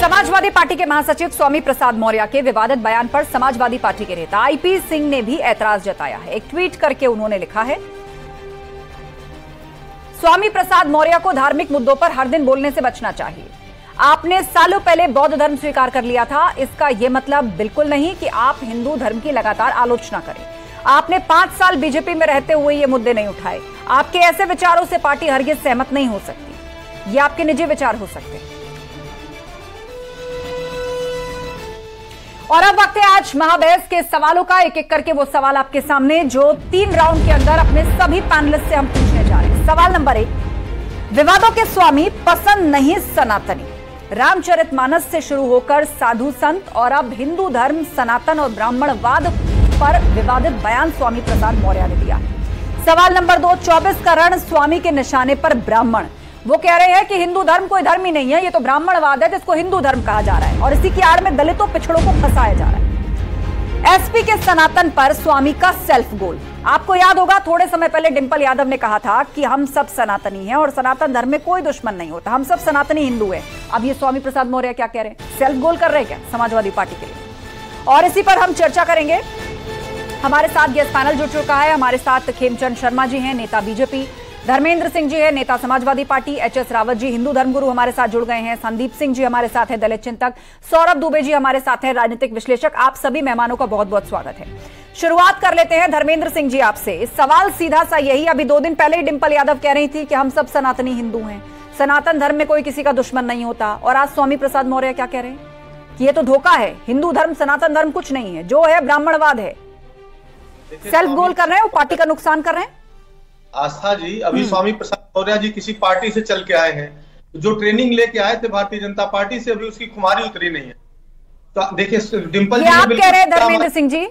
Samajwadi party के महासचिव स्वामी प्रसाद मौर्य के विवादित बयान पर समाजवादी पार्टी के नेता आईपी सिंह ने भी ऐतराज जताया है। एक ट्वीट करके उन्होंने लिखा है, स्वामी प्रसाद मौर्य को धार्मिक मुद्दों पर हर दिन बोलने से बचना चाहिए। आपने सालों पहले बौद्ध धर्म स्वीकार कर लिया था, इसका यह मतलब बिल्कुल नहीं कि आप हिंदू धर्म की लगातार आलोचना करें। आपने 5 साल बीजेपी में रहते हुए ये मुद्दे नहीं उठाए। आपके ऐसे विचारों से पार्टी हरगिज सहमत नहीं हो सकती। ये आपके निजी विचार हो सकते हैं। और अब वक्त है आज महाबहस के सवालों का। एक एक करके वो सवाल आपके सामने, जो 3 राउंड के अंदर अपने सभी पैनलिस्ट से हम पूछने जा रहे हैं। सवाल नंबर 1, विवादों के स्वामी पसंद नहीं सनातनी। रामचरितमानस से शुरू होकर साधु संत और अब हिंदू धर्म, सनातन और ब्राह्मणवाद पर विवादित बयान स्वामी प्रसाद मौर्य ने दिया। सवाल नंबर 2, 24 का रण स्वामी के निशाने पर ब्राह्मण। वो कह रहे हैं कि हिंदू धर्म कोई धर्म ही नहीं है, ये तो ब्राह्मणवाद है जिसको हिंदू धर्म कहा जा रहा है, और इसी की आड़ में दलितों पिछड़ों को फंसाया जा रहा है। एसपी के सनातन पर स्वामी का सेल्फ गोल। आपको याद होगा थोड़े समय पहले डिंपल यादव ने कहा था कि हम सब सनातनी हैं और सनातन धर्म में कोई दुश्मन नहीं होता, हम सब सनातनी हिंदू हैं। अब ये स्वामी प्रसाद मौर्य क्या कह रहे हैं? सेल्फ गोल कर रहे हैं क्या समाजवादी पार्टी के लिए? और इसी पर हम चर्चा करेंगे। हमारे साथ गेस्ट पैनल जुड़ चुका है। हमारे साथ खेमचंद शर्मा जी हैं, नेता बीजेपी, धर्मेंद्र सिंह जी है, नेता समाजवादी पार्टी, एचएस रावत जी हिंदू धर्मगुरु हमारे साथ जुड़ गए हैं, संदीप सिंह जी हमारे साथ है, दलित चिंतक, सौरभ दुबे जी हमारे साथ हैं, राजनीतिक विश्लेषक। आप सभी मेहमानों का बहुत बहुत स्वागत है। शुरुआत कर लेते हैं धर्मेंद्र सिंह जी आपसे। इस सवाल सीधा सा यही, अभी 2 दिन पहले ही डिंपल यादव कह रही थी कि हम सब सनातनी हिंदू हैं, सनातन धर्म में कोई किसी का दुश्मन नहीं होता, और आज स्वामी प्रसाद मौर्य क्या कह रहे हैं कि ये तो धोखा है, हिंदू धर्म सनातन धर्म कुछ नहीं है, जो है ब्राह्मणवाद है। सेल्फ गोल कर रहे हैं, वो पार्टी का नुकसान कर रहे हैं। आस्था जी, अभी स्वामी प्रसाद मौर्य जी किसी पार्टी से चल के आए हैं, जो ट्रेनिंग लेके आए थे भारतीय जनता पार्टी से, अभी उसकी खुमारी उतरी नहीं है। तो देखिए डिंपल जी आप कह रहे हैं धर्मेंद्र सिंह जी,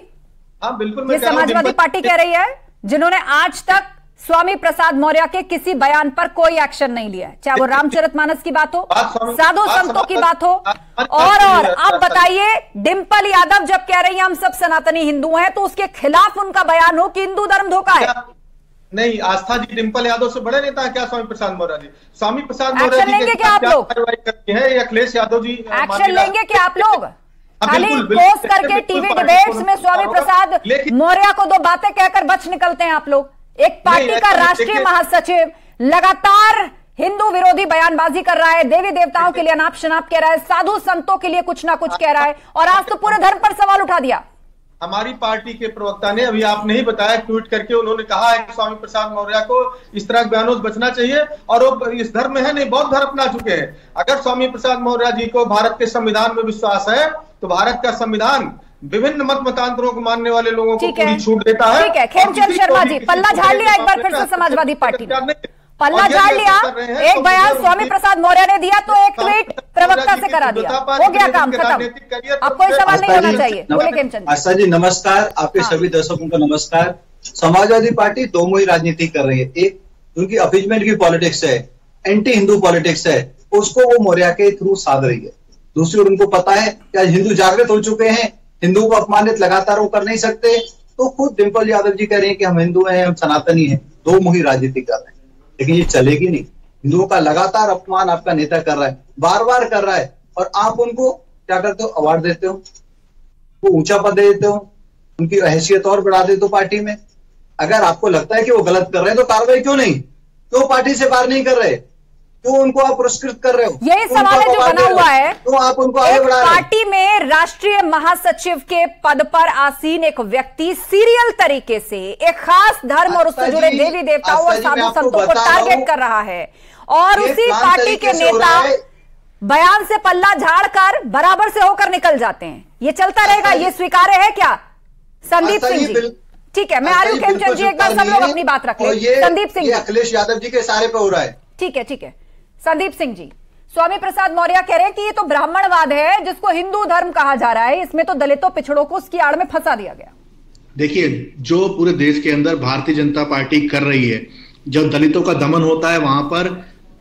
हाँ बिल्कुल, ये समाजवादी पार्टी कह रही है, जिन्होंने आज तक स्वामी प्रसाद मौर्य के किसी बयान पर कोई एक्शन नहीं लिया है, चाहे वो रामचरितमानस की बात हो, साधु संतों की बात हो। और आप बताइए, डिंपल यादव जब कह रही है हम सब सनातनी हिंदू हैं, तो उसके खिलाफ उनका बयान हो कि हिंदू धर्म धोखा है। नहीं, आस्था जी डिंपल यादव से बड़े नेता है क्या स्वामी प्रसाद मौर्य जी? स्वामी प्रसाद मौर्य जी लेंगे क्या आप लोग? है अखिलेश यादव जी एक्शन लेंगे क्या आप लोग? खाली पोस्ट करके टीवी डिबेट्स में स्वामी प्रसाद मौर्य को 2 बातें कहकर बच निकलते हैं आप लोग। एक पार्टी का राष्ट्रीय महासचिव लगातार हिंदू विरोधी बयानबाजी कर रहा है, देवी देवताओं के लिए अनाप शनाप कह रहा है, साधु संतों के लिए कुछ ना कुछ कह रहा है, और आज तो पूरे धर्म पर सवाल उठा दिया। हमारी पार्टी के प्रवक्ता ने, अभी आपने ही बताया, ट्वीट करके उन्होंने कहा है कि स्वामी प्रसाद मौर्य को इस तरह के बयानों से बचना चाहिए, और वो इस धर्म में है नहीं, बौद्ध धर्म अपना चुके हैं। अगर स्वामी प्रसाद मौर्य जी को भारत के संविधान में विश्वास है, तो भारत का संविधान विभिन्न मत मतांतरों को मानने वाले लोगों को पूरी छूट देता है। ठीक है, खेमचंद शर्मा जी, पल्ला झाड़ लिया एक बार फिर से समाजवादी पार्टी ने, पल्ला झाड़ लिया। एक बयान स्वामी प्रसाद मौर्य ने दिया तो एक ट्वीट प्रवक्ता से करा दिया, हो गया काम खत्म, अब कोई सवाल नहीं होना चाहिए। बोले खेमचंद। आस्था जी नमस्कार, आपके सभी दर्शकों को नमस्कार। समाजवादी पार्टी 2 मुही राजनीति कर रही है। एक उनकी अपीजमेंट की पॉलिटिक्स है, एंटी हिंदू पॉलिटिक्स है, उसको वो मौर्य के थ्रू साध रही है। दूसरी ओर उनको पता है कि आज हिंदू जागृत हो चुके हैं, हिंदुओं को अपमानित लगातार वो कर नहीं सकते, तो खुद डिंपल यादव जी कह रहे हैं कि हम हिंदू हैं, हम सनातनी हैं। 2 मुही राजनीति कर रहे हैं, लेकिन ये चलेगी नहीं। हिंदुओं का लगातार अपमान आपका नेता कर रहा है, बार बार कर रहा है, और आप उनको क्या करते हो? अवार्ड देते हो, वो ऊंचा पद दे देते हो, उनकी हैसियत और बढ़ा देते हो पार्टी में। अगर आपको लगता है कि वो गलत कर रहे हैं, तो कार्रवाई क्यों नहीं? क्यों पार्टी से बाहर नहीं कर रहे? क्यों उनको आप पुरस्कृत कर रहे हो? यही सवाल है जो बना हुआ है। तो आप उनको आगे बढ़ा रहे हो। पार्टी में राष्ट्रीय महासचिव के पद पर आसीन एक व्यक्ति सीरियल तरीके से एक खास धर्म और उससे जुड़े देवी देवताओं और साधु संतों को टारगेट कर रहा है, और उसी पार्टी के नेता बयान से पल्ला झाड़कर बराबर से होकर निकल जाते हैं। ये चलता रहेगा, ये स्वीकार्य है क्या संदीप सिंह जी? ठीक है, मैं आर्यू खेमचंद जी, एक बार सब लोग अपनी बात रख लें। संदीप सिंह, अखिलेश यादव जी के इशारे पे हो रहा है। ठीक है, ठीक है। संदीप सिंह जी, स्वामी प्रसाद मौर्य कह रहे हैं कि ये तो ब्राह्मणवाद है जिसको हिंदू धर्म कहा जा रहा है, इसमें तो दलितों पिछड़ों को उसकी आड़ में फंसा दिया गया। देखिए, जो पूरे देश के अंदर भारतीय जनता पार्टी कर रही है, जब दलितों का दमन होता है, वहां पर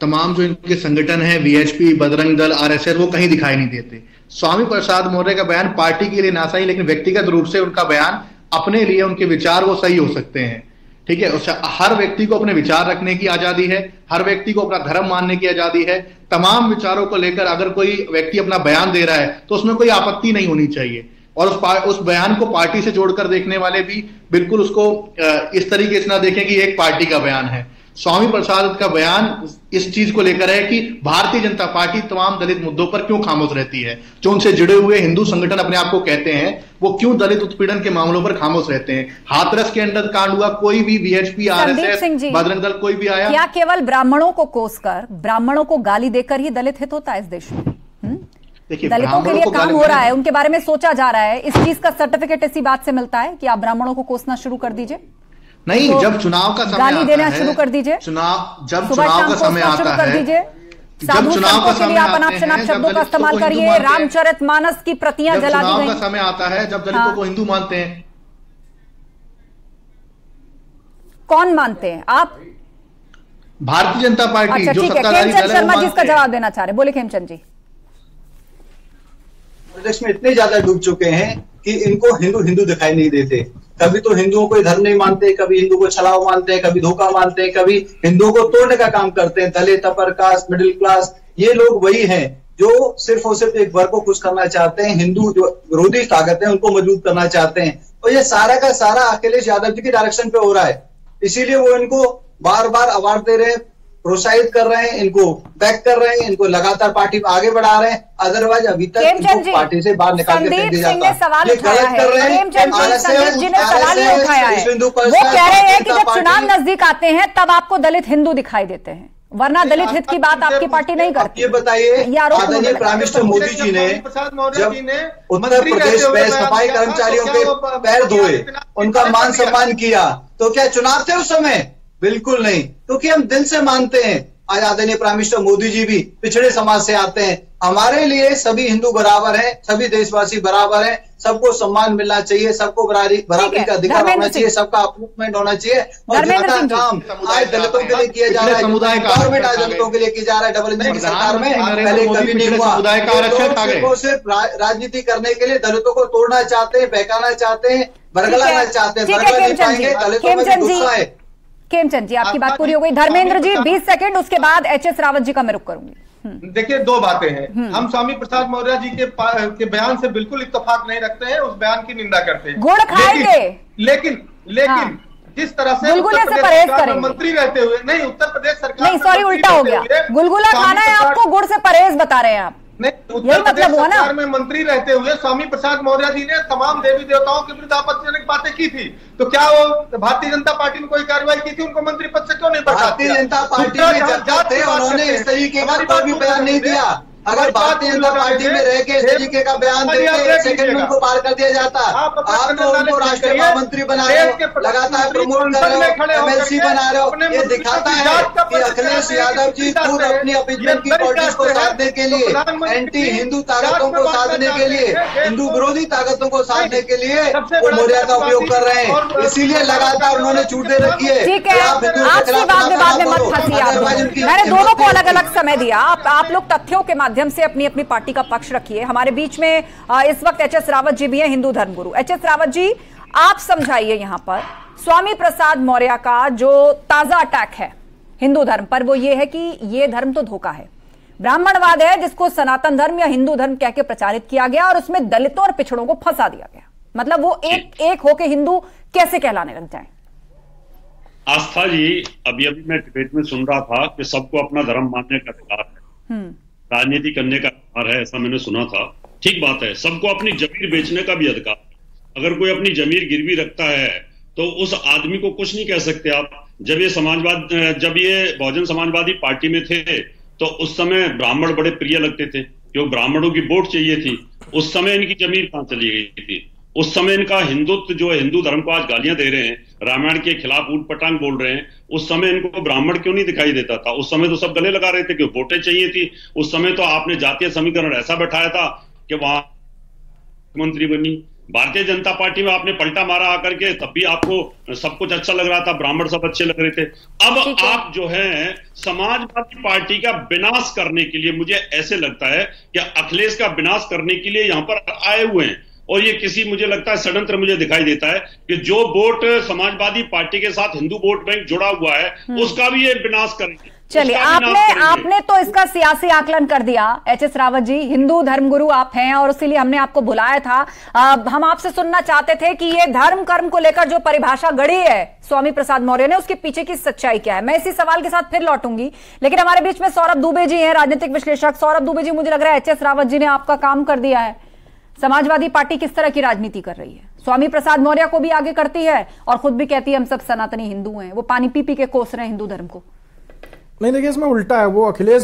तमाम जो इनके संगठन है, वीएचपी, बजरंग दल, आरएसएस, वो कहीं दिखाई नहीं देते। स्वामी प्रसाद मौर्य का बयान पार्टी के लिए ना सही, लेकिन व्यक्तिगत रूप से उनका बयान अपने लिए, उनके विचार वो सही हो सकते हैं। ठीक है, उससे हर व्यक्ति को अपने विचार रखने की आजादी है, हर व्यक्ति को अपना धर्म मानने की आजादी है। तमाम विचारों को लेकर अगर कोई व्यक्ति अपना बयान दे रहा है तो उसमें कोई आपत्ति नहीं होनी चाहिए, और उस बयान को पार्टी से जोड़कर देखने वाले भी बिल्कुल उसको इस तरीके से ना देखें कि एक पार्टी का बयान है। स्वामी प्रसाद का बयान इस चीज को लेकर है कि भारतीय जनता पार्टी तमाम दलित मुद्दों पर क्यों खामोश रहती है। जो उनसे जुड़े हुए हिंदू संगठन अपने आप को कहते हैं, वो क्यों दलित उत्पीड़न के मामलों पर खामोश रहते हैं। हाथरस के अंदर कांड हुआ, कोई भी वीएचपी, आरएसएस, बजरंग दल कोई भी आया? क्या केवल ब्राह्मणों को कोसकर, ब्राह्मणों को गाली देकर ही दलित हित होता है इस देश में? देखिए, दलितों के लिए काम हो रहा है, उनके बारे में सोचा जा रहा है, इस चीज का सर्टिफिकेट इसी बात से मिलता है कि आप ब्राह्मणों को कोसना शुरू कर दीजिए। नहीं, जब चुनाव का समय गाली देना शुरू कर दीजिए, जब चुनाव का समय आता है, साधु संतों के लिए आप अनाप शब्दों का इस्तेमाल करिए, रामचरितमानस की प्रतियां जला दी गई। का समय आता है जब दलितों को हिंदू मानते हैं। कौन मानते हैं आप? भारतीय जनता पार्टी। अच्छा, ठीक है, खेमचंद शर्मा जी इसका जवाब देना चाह रहे, बोले खेमचंद जी। पॉलिटिक्स में इतने ज्यादा डूब चुके हैं कि इनको हिंदू हिंदू दिखाई नहीं देते। कभी तो हिंदुओं को धर्म नहीं मानते, कभी हिंदू को छलावा मानते हैं, कभी धोखा मानते हैं, कभी हिंदुओं को तोड़ने का काम करते हैं। दलित, अपर कास्ट, मिडिल क्लास, ये लोग वही हैं जो सिर्फ और सिर्फ एक वर्ग को खुश करना चाहते हैं। हिंदू जो विरोधी ताकत है उनको मजबूत करना चाहते हैं, और ये सारा का सारा अखिलेश यादव जी की डायरेक्शन पे हो रहा है। इसीलिए वो इनको बार बार अवार्ड दे रहे हैं, प्रोत्साहित कर रहे हैं, इनको बैक कर रहे हैं, इनको लगातार पार्टी आगे बढ़ा रहे हैं। अदरवाइज अभी तक इनको पार्टी से बाहर निकाल के फेंक दिया जाता। ये गलत कर रहे हैं। संदीप जी ने सवाल ये उठाया है, वो कह रहे हैं कि जब चुनाव नजदीक आते हैं तब आपको दलित हिंदू दिखाई देते हैं, वरना दलित हित की बात आपकी पार्टी नहीं करती। ये बताइए, आदरणीय प्राइम मिनिस्टर मोदी जी ने जब उत्तर प्रदेश में सफाई कर्मचारियों के पैर धोए, उनका मान सम्मान किया, तो क्या चुनाव थे उस समय? बिल्कुल नहीं, क्योंकि हम दिल से मानते हैं। आज आदरणीय प्राइम मिनिस्टर मोदी जी भी पिछड़े समाज से आते हैं। हमारे लिए सभी हिंदू बराबर हैं, सभी देशवासी बराबर हैं, सबको सम्मान मिलना चाहिए, सबको बराबरी का अधिकार होना चाहिए, सबका अपलिफ्टमेंट होना चाहिए। और जितना काम आज दलितों के लिए किया जा रहा है, गवर्नमेंट आज दलितों के लिए किया जा रहा है डबल इंजन की सरकार में, पहले कभी नहीं हुआ। सिर्फ राजनीति करने के लिए दलितों को तोड़ना चाहते हैं, बहकाना चाहते हैं, बरगलाना चाहते हैं। बरगला नहीं पाएंगे, दलितों में गुस्सा है। खेमचंद जी, आपकी बात पूरी हो गई। धर्मेंद्र जी 20 सेकंड, उसके बाद एचएस रावत जी का मैं रुख करूंगी। देखिए, दो बातें हैं। हम स्वामी प्रसाद मौर्य जी के बयान से बिल्कुल इत्तेफाक नहीं रखते हैं, उस बयान की निंदा करते हैं। गुड़ खाएंगे, लेकिन जिस तरह से गुलगुले से परहेज करेंगे मंत्री रहते हुए, नहीं, उत्तर प्रदेश सरकार नहीं, सॉरी उल्टा हो गया, गुलगुला खाना है आपको, गुड़ से परहेज बता रहे हैं आप। नहीं, उत्तर प्रदेश सरकार में मंत्री रहते हुए स्वामी प्रसाद मौर्य जी ने तमाम देवी देवताओं के विरुद्ध आपत्तिजनक बातें की थी, तो क्या वो भारतीय जनता पार्टी ने कोई कार्रवाई की थी? उनको मंत्री पद से क्यों नहीं बर्खास्त? भारतीय जनता पार्टी में जब जाते उन्होंने इस तरीके का कोई भी बयान नहीं दिया। अगर भारतीय जनता पार्टी में रह के इस तरीके का बयान देते, एक सेकंड में उनको पार कर दिया जाता। आप तो उनको राष्ट्रीय महामंत्री बना रहे हो, लगातार प्रमोट कर रहे हो, एमएलसी बना रहे हो। ये दिखाता है कि अखिलेश यादव जी खुद अपनी अपीजमेंट की पॉलिटिक्स को साधने के लिए, एंटी हिंदू ताकतों को साधने के लिए, हिंदू विरोधी ताकतों को साधने के लिए वो मौर्य का उपयोग कर रहे हैं। इसीलिए लगातार उन्होंने छूट दे रखी है। ठीक है, आपसी वाद विवाद में मत फंसिए। मैंने दोनों को अलग अलग समय दिया, आप लोग तथ्यों के माध्यम से अपनी अपनी पार्टी का पक्ष रखिए। हमारे बीच में इस वक्त एचएस रावत जी भी हैं, हिंदू धर्मगुरु। एचएस रावत जी, आप समझाइए यहां पर स्वामी प्रसाद मौर्य का जो ताजा अटैक है हिंदू धर्म पर, वो ये है कि ये धर्म तो धोखा है, ब्राह्मणवाद है जिसको सनातन धर्म या हिंदू धर्म कह के प्रचारित किया गया और उसमें दलितों और पिछड़ों को फंसा दिया गया। मतलब वो एक होके हिंदू कैसे कहलाने लग जाए? आस्था जी, अभी मैं डिबेट में सुन रहा था कि सबको अपना धर्म मानने का अधिकार है, राजनीति करने का अधिकार है, ऐसा मैंने सुना था। ठीक बात है, सबको अपनी जमीर बेचने का भी अधिकार है। अगर कोई अपनी जमीर गिरवी रखता है तो उस आदमी को कुछ नहीं कह सकते आप। जब ये बहुजन समाजवादी पार्टी में थे तो उस समय ब्राह्मण बड़े प्रिय लगते थे, क्यों? ब्राह्मणों की वोट चाहिए थी। उस समय इनकी जमीर कहां चली गई थी? उस समय इनका हिंदुत्व जो है, हिंदू धर्म को आज गालियां दे रहे हैं, रामायण के खिलाफ ऊट पटांग बोल रहे हैं, उस समय इनको ब्राह्मण क्यों नहीं दिखाई देता था? उस समय तो सब गले लगा रहे थे कि वोटें चाहिए थी। उस समय तो आपने जातीय समीकरण ऐसा बैठाया था कि वहां मुख्यमंत्री बनी। भारतीय जनता पार्टी में आपने पलटा मारा आकर के, तब भी आपको सब कुछ अच्छा लग रहा था, ब्राह्मण सब अच्छे लग रहे थे। अब आप जो है समाजवादी पार्टी का विनाश करने के लिए, मुझे ऐसे लगता है कि अखिलेश का विनाश करने के लिए यहां पर आए हुए हैं। और ये किसी, मुझे लगता है षड्यंत्र मुझे दिखाई देता है कि जो वोट समाजवादी पार्टी के साथ हिंदू वोट बैंक जुड़ा हुआ है उसका भी ये विनाश करेंगे। चलिए, आपने तो इसका सियासी आकलन कर दिया। एच.एस. रावत जी, हिंदू धर्मगुरु आप हैं और इसीलिए हमने आपको बुलाया था। हम आपसे सुनना चाहते थे कि ये धर्म कर्म को लेकर जो परिभाषा गढ़ी है स्वामी प्रसाद मौर्य ने, उसके पीछे की सच्चाई क्या है। मैं इसी सवाल के साथ फिर लौटूंगी, लेकिन हमारे बीच में सौरभ दुबे जी हैं, राजनीतिक विश्लेषक। सौरभ दुबे जी, मुझे लग रहा है एच.एस. रावत जी ने आपका काम कर दिया है। समाजवादी पार्टी किस तरह की राजनीति कर रही है? स्वामी प्रसाद मौर्य को भी आगे करती है और खुद भी कहती है हम सब सनातनी हिंदू हैं। वो पानी पी पी के कोस रहे हैं हिंदू धर्म को। नहीं, देखिए इसमें उल्टा है। वो अखिलेश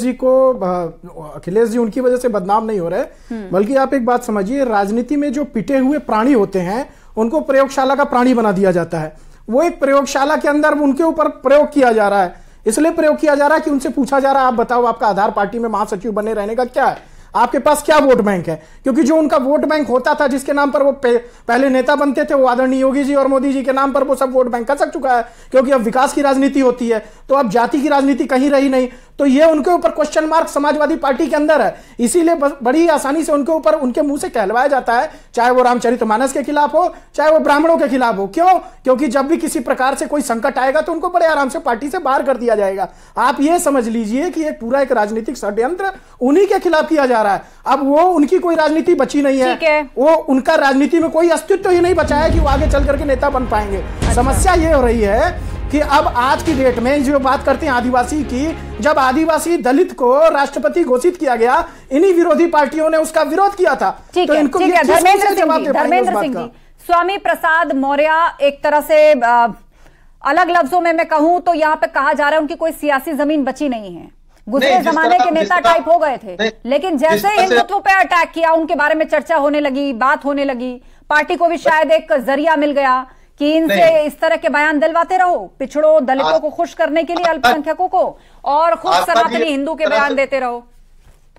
जी उनकी वजह से बदनाम नहीं हो रहे, बल्कि आप एक बात समझिए, राजनीति में जो पिटे हुए प्राणी होते हैं उनको प्रयोगशाला का प्राणी बना दिया जाता है। वो एक प्रयोगशाला के अंदर उनके ऊपर प्रयोग किया जा रहा है। इसलिए प्रयोग किया जा रहा है कि उनसे पूछा जा रहा है आप बताओ आपका आधार पार्टी में महासचिव बने रहने का क्या है, आपके पास क्या वोट बैंक है। क्योंकि जो उनका वोट बैंक होता था, जिसके नाम पर वो पहले नेता बनते थे, वो आदरणीय योगी जी और मोदी जी के नाम पर वो सब वोट बैंक खसक चुका है। क्योंकि अब विकास की राजनीति होती है, तो अब जाति की राजनीति कहीं रही नहीं। तो ये उनके ऊपर क्वेश्चन मार्क समाजवादी पार्टी के अंदर है। इसीलिए बड़ी आसानी से उनके ऊपर, उनके मुंह से कहलवाया जाता है, चाहे वो रामचरितमानस के खिलाफ हो, चाहे वो ब्राह्मणों के खिलाफ हो। क्यों? क्योंकि जब भी किसी प्रकार से कोई संकट आएगा तो उनको बड़े आराम से पार्टी से बाहर कर दिया जाएगा। आप ये समझ लीजिए कि एक पूरा एक राजनीतिक षड्यंत्र उन्हीं के खिलाफ किया जा रहा है। अब वो उनकी कोई राजनीति बची नहीं है, वो उनका राजनीति में कोई अस्तित्व ही नहीं बचा है कि वो आगे चल करके नेता बन पाएंगे। समस्या ये हो रही है कि अब आज की डेट में जो बात करते हैं आदिवासी की, जब आदिवासी दलित को राष्ट्रपति घोषित किया गया, इन्हीं विरोधी पार्टियों ने उसका विरोध किया था। तो इनको धर्मेंद्र सिंह जी, स्वामी प्रसाद मौर्य एक तरह से अलग लफ्जों में मैं कहूं तो यहाँ पे कहा जा रहा है उनकी कोई सियासी जमीन बची नहीं है। गुजरे जमाने के नेता टाइप हो गए थे, लेकिन जैसे हिंदुत्व पे अटैक किया, उनके बारे में चर्चा होने लगी, बात होने लगी, पार्टी को भी शायद एक जरिया मिल गया कि इनसे इस तरह के बयान दिलवाते रहो, पिछड़ों दलितों को खुश करने के लिए, अल्पसंख्यकों को, और खुद सनातनी हिंदू के बयान देते रहो।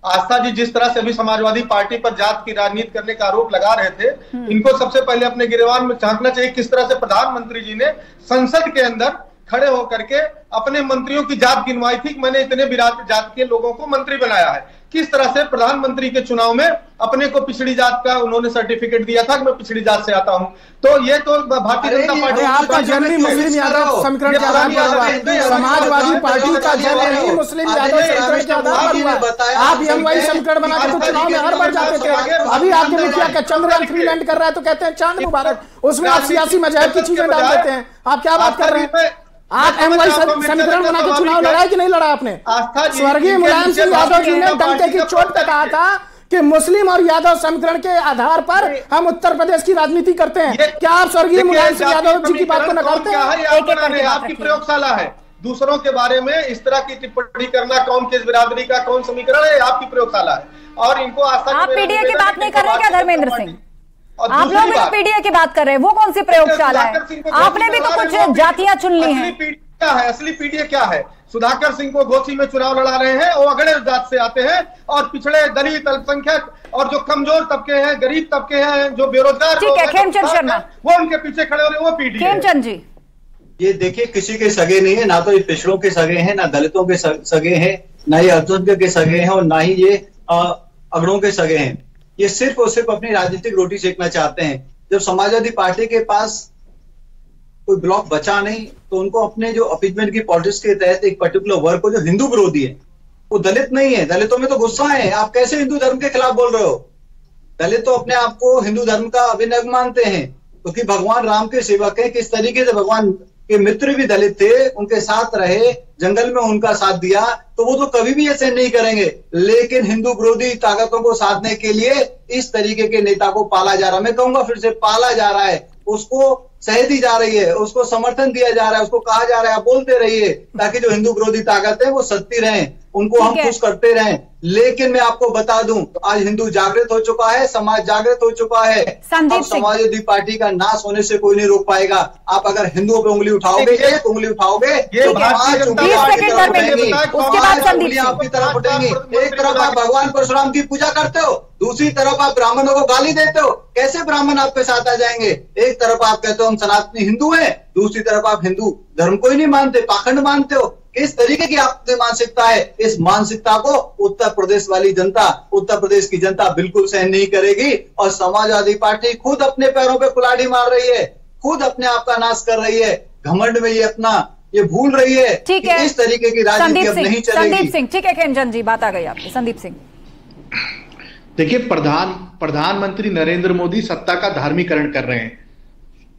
आस्था जी, जिस तरह से अभी समाजवादी पार्टी पर जात की राजनीति करने का आरोप लगा रहे थे, इनको सबसे पहले अपने गिरबान में झांकना चाहिए किस तरह से प्रधानमंत्री जी ने संसद के अंदर खड़े होकर के अपने मंत्रियों की जात गिनवाई थी कि मैंने इतने जात के लोगों को मंत्री बनाया है। किस तरह से प्रधानमंत्री के चुनाव में अपने को पिछड़ी जात का उन्होंने सर्टिफिकेट दिया था कि मैं पिछड़ी जात से आता हूं। तो ये तो भारतीय जनता पार्टी आपका जन्म मुस्लिम यादव समीकरण के आधार पर हुआ, समाजवादी पार्टी का जन्म ही मुस्लिम यादव समीकरण के आधार पर हुआ। आप एमवाई समीकरण बना के तो चुनाव में हर बार जाते थे। अभी आपके मुखिया का चंद्रयान 3 लैंड कर रहा है तो कहते हैं चांद मुबारक, उसमें आप सियासी मजाक की चीजें डाल देते हैं। आप क्या बात कर रहे हैं? आप एमवाई समीकरण बना के चुनाव लड़ा कि नहीं लड़ा आपने? स्वर्गीय मुलायम सिंह यादव जी ने डंके की चोट पे कहा था कि मुस्लिम और यादव समीकरण के आधार पर हम उत्तर प्रदेश की राजनीति करते हैं। क्या आप स्वर्गीय मुलायम सिंह यादव जी की बात को नकारते हैं? आपकी प्रयोगशाला है, दूसरों के बारे में इस तरह की टिप्पणी करना कौन किस बिरादरी का कौन समीकरण है? आपकी प्रयोगशाला है। और इनको आप पीडीए की बात नहीं कर रहे क्या धर्मेंद्र सिंह? आप लोग भी पीडीए की बात कर रहे हैं, वो कौन सी प्रयोगशाला है? आपने भी तो कुछ जातियां चुन ली हैं। असली पीडीए क्या है? सुधाकर सिंह को घोसी में चुनाव लड़ा रहे हैं, वो अगड़े जात से आते हैं और पिछड़े दलित अल्पसंख्यक और जो कमजोर तबके हैं, गरीब तबके हैं, जो बेरोजगार, ठीक है, खेमचंद शर्मा, वो उनके पीछे खड़े हो रहे हैं, वो पीडीए। खेमचंद जी, ये देखिए किसी के सगे नहीं है, ना तो ये पिछड़ों के सगे हैं, ना दलितों के सगे हैं, ना ये अल्पसंख्यक के सगे हैं और ना ही ये अगड़ों के सगे हैं। ये सिर्फ और सिर्फ अपनी राजनीतिक रोटी सेकना चाहते हैं। जब समाजवादी पार्टी के पास कोई ब्लॉक बचा नहीं तो उनको अपने जो अपीजमेंट की पॉलिटिक्स के तहत एक पर्टिकुलर वर्ग को जो हिंदू विरोधी है, वो दलित नहीं है, दलितों में तो गुस्सा है। आप कैसे हिंदू धर्म के खिलाफ बोल रहे हो? दलित तो अपने आप को हिंदू धर्म का अभिनव मानते हैं, क्योंकि भगवान राम के सेवक है। किस तरीके से भगवान के मित्र भी दलित थे, उनके साथ रहे, जंगल में उनका साथ दिया, तो वो तो कभी भी ऐसे नहीं करेंगे। लेकिन हिंदू विरोधी ताकतों को साधने के लिए इस तरीके के नेता को पाला जा रहा है। मैं कहूंगा फिर से पाला जा रहा है, उसको सह दी जा रही है, उसको समर्थन दिया जा रहा है, उसको कहा जा रहा है आप बोलते रहिए ताकि जो हिंदू विरोधी ताकत है वो सत्ती रहें, उनको हम खुश करते रहें। लेकिन मैं आपको बता दूं, आज हिंदू जागृत हो चुका है, समाज जागृत हो चुका है। अब समाजवादी पार्टी का नाश होने से कोई नहीं रोक पाएगा। आप अगर हिंदुओं पे उंगली उठाओगे, एक उंगली उठाओगे, तो 5 उंगलियां आपकी तरफ उठेंगी। एक तरफ आप भगवान परशुराम की पूजा करते हो, दूसरी तरफ आप ब्राह्मणों को गाली देते हो। कैसे ब्राह्मण आपके साथ आ जाएंगे? एक तरफ आप कहते हो हम सनातनी हिंदू हैं, दूसरी तरफ आप हिंदू धर्म को ही नहीं मानते, पाखंड मानते हो। किस तरीके की आपकी मानसिकता है, इस मानसिकता को उत्तर प्रदेश वाली जनता, उत्तर प्रदेश की जनता बिल्कुल सहन नहीं करेगी। और समाजवादी पार्टी खुद अपने पैरों पे कुल्हाड़ी मार रही है, खुद अपने आप का नाश कर रही है, घमंड में ये भूल रही है कि इस तरीके की राजनीति अब नहीं चलेगी। संदीप सिंह, ठीक है खेमचंद जी, बात आ गई आपकी। संदीप सिंह, देखिए, प्रधानमंत्री नरेंद्र मोदी सत्ता का धार्मिकरण कर रहे हैं।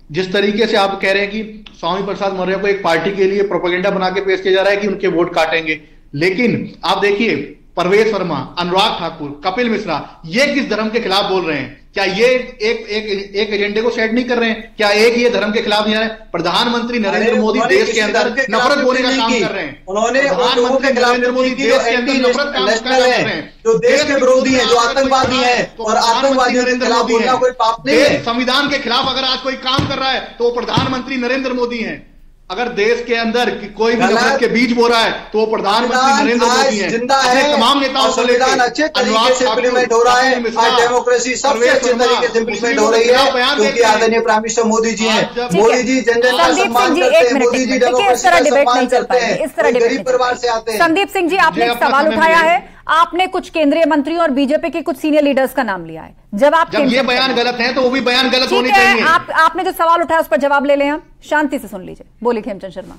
जिस तरीके से आप कह रहे हैं कि स्वामी प्रसाद मौर्य को एक पार्टी के लिए प्रोपेगेंडा बना के पेश किया जा रहा है कि उनके वोट काटेंगे, लेकिन आप देखिए परवेश वर्मा, अनुराग ठाकुर, कपिल मिश्रा, ये किस धर्म के खिलाफ बोल रहे हैं? क्या ये एक एजेंडे को सेट नहीं कर रहे हैं? क्या एक ये धर्म के खिलाफ नहीं आ रहे? प्रधानमंत्री नरेंद्र मोदी देश के अंदर नफरत बोलने का काम कर रहे हैं। उन्होंने प्रधानमंत्री नरेंद्र मोदी देश के अंदर नफरत का काम कर रहे हैं, जो देश के विरोधी है, जो आतंकवादी है, और आतंकवादियों के खिलाफ बोलना कोई पाप नहीं है। संविधान के खिलाफ अगर आज कोई काम कर रहा है तो वो प्रधानमंत्री नरेंद्र मोदी है। अगर देश के अंदर कोई भी नफरत के बीज बो रहा है तो वो प्रधानमंत्री नरेंद्र मोदी है। जिंदा है, तमाम नेताओं को संविधान अच्छे तरीके से इम्प्लीमेंट हो रहा है, डेमोक्रेसी सबसे अच्छे तरीके से इम्प्लीमेंट हो रही है, क्योंकि आदरणीय प्राइम मिनिस्टर मोदी जी हैं। मोदी जी जन का सम्मान करते हैं, मोदी जी डेमोक्रेसी का सम्मान करते हैं, गरीब परिवार से आते हैं। संदीप सिंह जी, आपने एक सवाल उठाया है, आपने कुछ केंद्रीय मंत्री और बीजेपी के कुछ सीनियर लीडर्स का नाम लिया है। जब ये बयान गलत है तो वो भी बयान गलत होने चाहिए। आपने जो सवाल उठाया उस पर जवाब ले लें, हम शांति से सुन लीजिए। बोलिए खेमचंद शर्मा।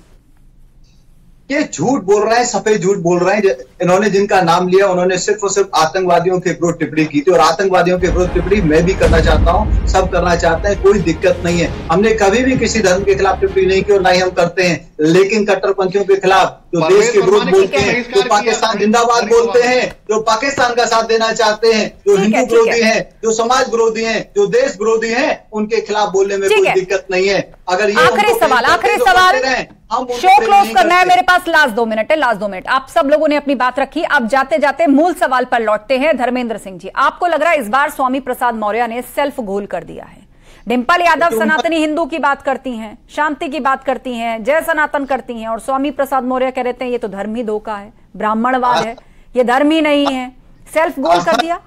ये झूठ बोल रहे हैं, सफेद झूठ बोल रहे हैं। इन्होंने जिनका नाम लिया उन्होंने सिर्फ और सिर्फ आतंकवादियों के विरुद्ध टिप्पणी की थी, और आतंकवादियों के विरुद्ध टिप्पणी मैं भी करना चाहता हूं, सब करना चाहते हैं, कोई दिक्कत नहीं है। हमने कभी भी किसी धर्म के खिलाफ टिप्पणी नहीं की और ना ही हम करते हैं, लेकिन कट्टरपंथियों के खिलाफ जो देश के विरुद्ध बोलते हैं, जो पाकिस्तान जिंदाबाद बोलते हैं, जो पाकिस्तान का साथ देना चाहते हैं, जो हिंदू विरोधी हैं, जो समाज विरोधी हैं, जो देश विरोधी हैं, उनके खिलाफ बोलने में कोई दिक्कत नहीं है। अगर ये आखिरी सवाल शो क्लोज करना है, मेरे पास लास्ट 2 मिनट है, लास्ट 2 मिनट। आप सब लोगों ने अपनी बात रखी, अब जाते जाते मूल सवाल पर लौटते हैं। धर्मेंद्र सिंह जी, आपको लग रहा है इस बार स्वामी प्रसाद मौर्य ने सेल्फ गोल कर दिया है? डिंपल यादव सनातनी हिंदू की बात करती हैं, शांति की बात करती हैं, जय सनातन करती हैं, और स्वामी प्रसाद मौर्य कह रहे हैं ये तो धर्म ही धोखा है, ब्राह्मणवाद है, ये धर्म ही नहीं है। सेल्फ गोल कर दिया।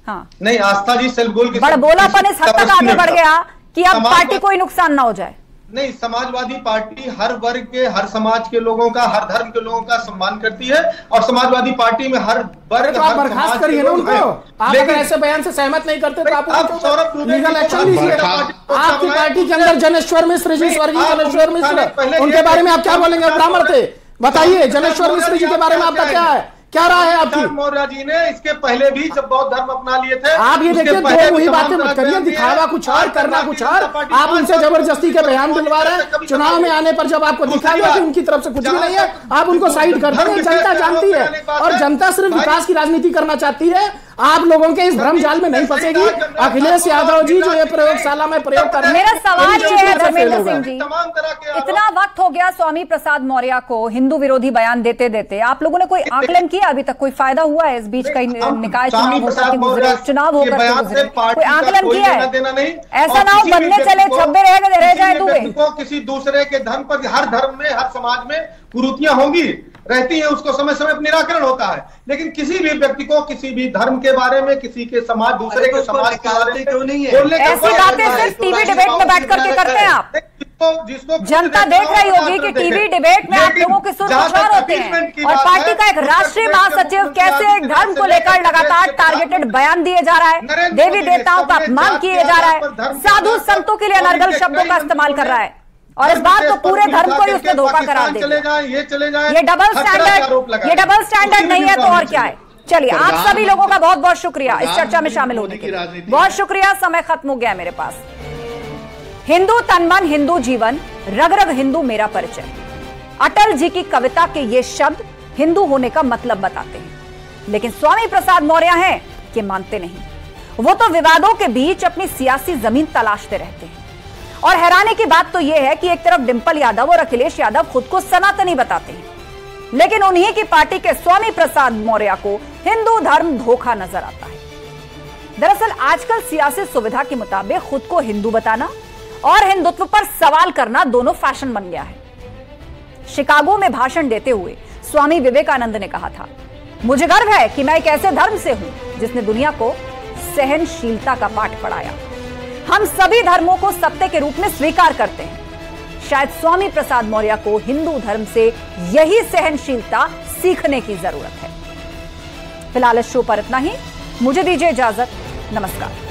हाँ, नहीं आस्था जी, सेल्फ गोल बड़बोलापन इस हद तक आगे बढ़ गया कि अब पार्टी कोई नुकसान ना हो जाए। नहीं, समाजवादी पार्टी हर वर्ग के, हर समाज के लोगों का, हर धर्म के लोगों का सम्मान करती है, और समाजवादी पार्टी में हर वर्ग, आप बर्खास्त करिए ना उनको। आप अगर ऐसे बयान से सहमत नहीं करते तो आप लीगल एक्शन लीजिए। आपकी पार्टी के अंदर जनेश्वर मिश्र जी, स्वर्गीय जनेश्वर मिश्र, उनके बारे में आप क्या बोलेंगे? ब्राह्मण थे, बताइए जनेश्वर मिश्र जी के बारे में आपका क्या राय है आपकी? मौर्य जी ने इसके पहले भी जब बौद्ध धर्म अपना लिए थे, आप ये देखिए, दो वही बातें मत करिए, दिखावा कुछ और, करना कुछ और। आप उनसे जबरदस्ती के बयान दिलवा रहे हैं। चुनाव में आने पर जब आपको दिखाया कि उनकी तरफ से कुछ भी नहीं है, आप उनको साइड कर देंगे। जनता जानती है, और जनता सिर्फ विकास की राजनीति करना चाहती है। आप लोगों के इस भ्रम जाल में नहीं फंसेगी। अखिलेश यादव जी जो ये प्रयोगशाला में प्रयोग कर रहे हैं, मेरा सवाल ये है धर्मेंद्र सिंह जी, इतना वक्त हो गया स्वामी प्रसाद मौर्य को हिंदू विरोधी बयान देते देते, आप लोगों ने कोई आकलन किया? अभी तक कोई फायदा हुआ है? इस बीच कई निकाय चुनाव होकर कोई आकलन किया है? ऐसा ना हो बनने चले छब्बे रह जाए दुबे। किसी दूसरे के धर्म पर, हर धर्म में, हर समाज में कुरीतियां होंगी, रहती है, उसको समय समय पर निराकरण होता है, लेकिन किसी भी व्यक्ति को किसी भी धर्म के बारे में, किसी के समाज, दूसरे के समाज के बारे में क्यों नहीं है? ऐसी बातें सिर्फ टीवी डिबेट में बैठ करके करते हैं आप। जिसको जनता देख रही होगी कि टीवी डिबेट में आप लोगों के सुर कुछ और होते हैं, और पार्टी का एक राष्ट्रीय महासचिव कैसे एक धर्म को लेकर लगातार टारगेटेड बयान दिए जा रहा है, देवी देवताओं का अपमान किए जा रहा है, साधु संतों के लिए अनर्गल शब्दों का इस्तेमाल कर रहा है, और इस बात तो पूरे धर्म को ही उसने धोखा करार दे दिया। ये डबल स्टैंडर्ड नहीं है तो और क्या है? चलिए, आप सभी लोगों का बहुत बहुत शुक्रिया इस चर्चा में शामिल होने के लिए। बहुत शुक्रिया। समय खत्म हो गया मेरे पास। हिंदू तन मन, हिंदू जीवन, रग रग हिंदू मेरा परिचय, अटल जी की कविता के ये शब्द हिंदू होने का मतलब बताते हैं, लेकिन स्वामी प्रसाद मौर्य हैं कि मानते नहीं। वो तो विवादों के बीच अपनी सियासी जमीन तलाशते रहते हैं। और हैरानी की बात तो यह है कि एक तरफ डिंपल यादव और अखिलेश यादव खुद को सनातनी बताते हैं, लेकिन उन्हीं की पार्टी के स्वामी प्रसाद मौर्य को हिंदू धर्म धोखा नजर आता है। दरअसल आजकल सियासी सुविधा के मुताबिक खुद को हिंदू बताना और हिंदुत्व पर सवाल करना दोनों फैशन बन गया है। शिकागो में भाषण देते हुए स्वामी विवेकानंद ने कहा था, मुझे गर्व है कि मैं एक ऐसे धर्म से हूं जिसने दुनिया को सहनशीलता का पाठ पढ़ाया। हम सभी धर्मों को सत्य के रूप में स्वीकार करते हैं। शायद स्वामी प्रसाद मौर्य को हिंदू धर्म से यही सहनशीलता सीखने की जरूरत है। फिलहाल इस शो पर इतना ही। मुझे दीजिए इजाजत। नमस्कार।